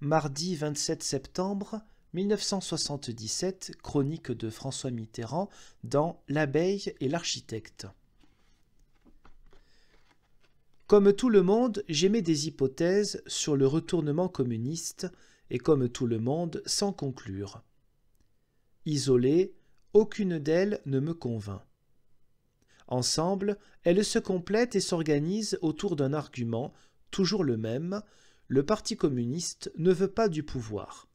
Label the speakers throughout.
Speaker 1: Mardi 27 septembre 1977, chronique de François Mitterrand dans L'abeille et l'architecte. Comme tout le monde, j'émets des hypothèses sur le retournement communiste et comme tout le monde, sans conclure. Isolée, aucune d'elles ne me convainc. Ensemble, elles se complètent et s'organisent autour d'un argument, toujours le même, le Parti communiste ne veut pas du pouvoir.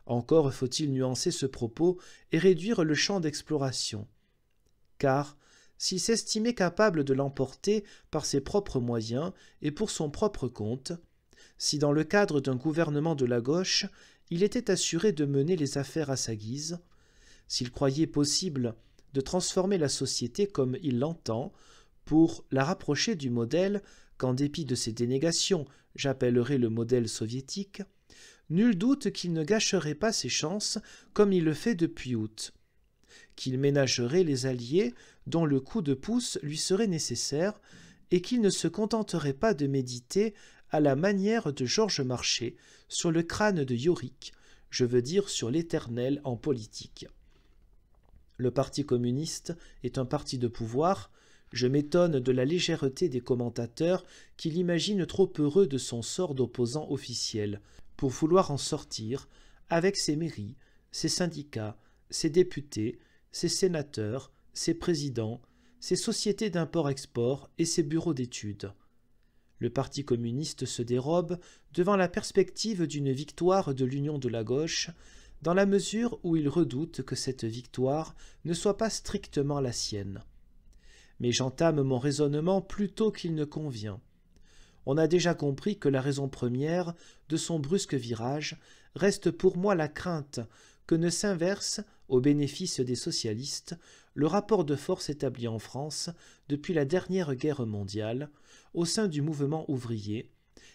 Speaker 1: Encore faut-il nuancer ce propos et réduire le champ d'exploration. Car, s'il s'estimait capable de l'emporter par ses propres moyens et pour son propre compte, si dans le cadre d'un gouvernement de la gauche, il était assuré de mener les affaires à sa guise, s'il croyait possible de transformer la société comme il l'entend, pour la rapprocher du modèle qu'en dépit de ses dénégations, j'appellerai le modèle soviétique, nul doute qu'il ne gâcherait pas ses chances comme il le fait depuis août, qu'il ménagerait les alliés dont le coup de pouce lui serait nécessaire et qu'il ne se contenterait pas de méditer à la manière de Georges Marchais sur le crâne de Yorick, je veux dire sur l'éternel en politique. Le Parti communiste est un parti de pouvoir. Je m'étonne de la légèreté des commentateurs qui l'imaginent trop heureux de son sort d'opposant officiel, pour vouloir en sortir avec ses mairies, ses syndicats, ses députés, ses sénateurs, ses présidents, ses sociétés d'import-export et ses bureaux d'études. Le Parti communiste se dérobe devant la perspective d'une victoire de l'Union de la gauche, dans la mesure où il redoute que cette victoire ne soit pas strictement la sienne. Mais j'entame mon raisonnement plus tôt qu'il ne convient. On a déjà compris que la raison première de son brusque virage reste pour moi la crainte que ne s'inverse, au bénéfice des socialistes, le rapport de force établi en France depuis la dernière guerre mondiale, au sein du mouvement ouvrier,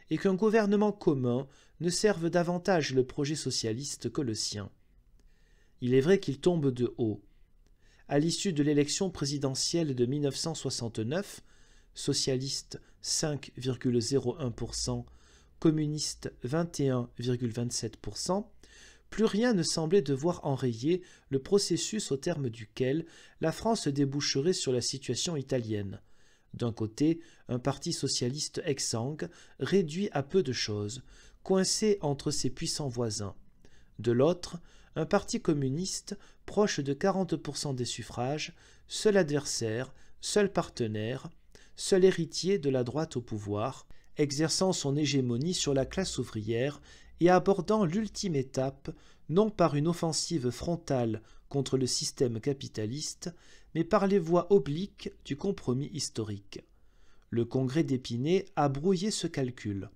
Speaker 1: et qu'un gouvernement commun ne serve davantage le projet socialiste que le sien. Il est vrai qu'il tombe de haut. À l'issue de l'élection présidentielle de 1969, socialiste 5,01%, communiste 21,27%, plus rien ne semblait devoir enrayer le processus au terme duquel la France déboucherait sur la situation italienne. D'un côté, un parti socialiste exsangue, réduit à peu de choses, coincé entre ses puissants voisins. De l'autre, un parti communiste proche de 40% des suffrages, seul adversaire, seul partenaire, seul héritier de la droite au pouvoir, exerçant son hégémonie sur la classe ouvrière et abordant l'ultime étape non par une offensive frontale contre le système capitaliste, mais par les voies obliques du compromis historique. Le congrès d'Épinay a brouillé ce calcul.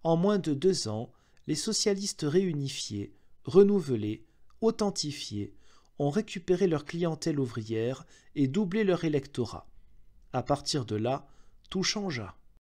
Speaker 1: En moins de 2 ans, les socialistes réunifiés, renouvelés, authentifiés, ont récupéré leur clientèle ouvrière et doublé leur électorat. À partir de là, tout changea.